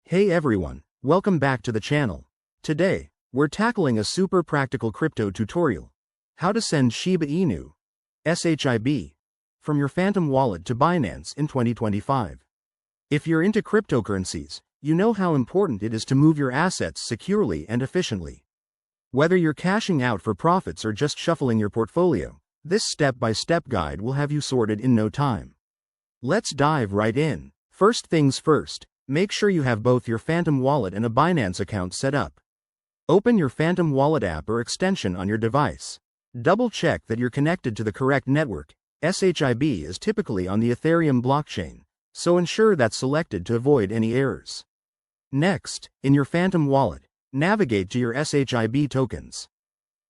Hey everyone, welcome back to the channel. Today, we're tackling a super practical crypto tutorial. How to send Shiba Inu, SHIB, from your Phantom wallet to Binance in 2025. If you're into cryptocurrencies, you know how important it is to move your assets securely and efficiently. Whether you're cashing out for profits or just shuffling your portfolio, this step-by-step guide will have you sorted in no time. Let's dive right in. First things first, make sure you have both your Phantom wallet and a Binance account set up. Open your Phantom wallet app or extension on your device. Double-check that you're connected to the correct network. SHIB is typically on the Ethereum blockchain, so ensure that's selected to avoid any errors. Next, in your Phantom wallet, navigate to your SHIB tokens.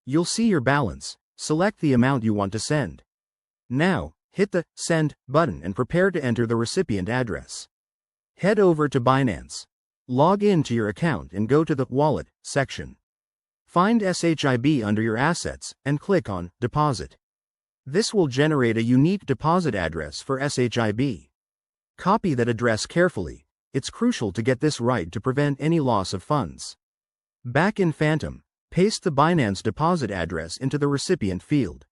You'll see your balance. Select the amount you want to send. Now, hit the Send button and prepare to enter the recipient address. Head over to Binance. Log in to your account and go to the Wallet section. Find SHIB under your assets and click on Deposit. This will generate a unique deposit address for SHIB. Copy that address carefully. It's crucial to get this right to prevent any loss of funds. Back in Phantom, paste the Binance deposit address into the recipient field.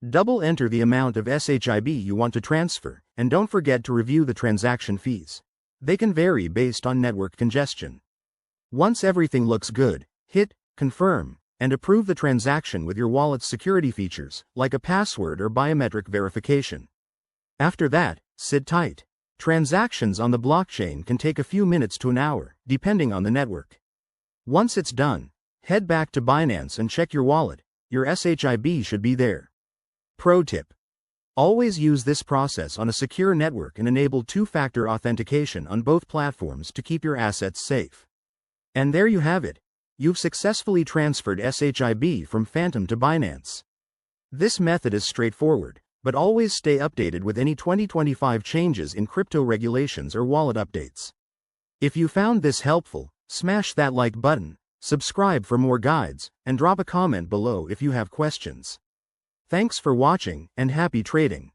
Double enter the amount of SHIB you want to transfer, and don't forget to review the transaction fees. They can vary based on network congestion. Once everything looks good, hit Confirm and approve the transaction with your wallet's security features, like a password or biometric verification. After that, sit tight. Transactions on the blockchain can take a few minutes to an hour, depending on the network. Once it's done, head back to Binance and check your wallet. Your SHIB should be there. Pro tip: always use this process on a secure network and enable two-factor authentication on both platforms to keep your assets safe. And there you have it. You've successfully transferred SHIB from Phantom to Binance. This method is straightforward, but always stay updated with any 2025 changes in crypto regulations or wallet updates. If you found this helpful, smash that like button, subscribe for more guides, and drop a comment below if you have questions. Thanks for watching, and happy trading.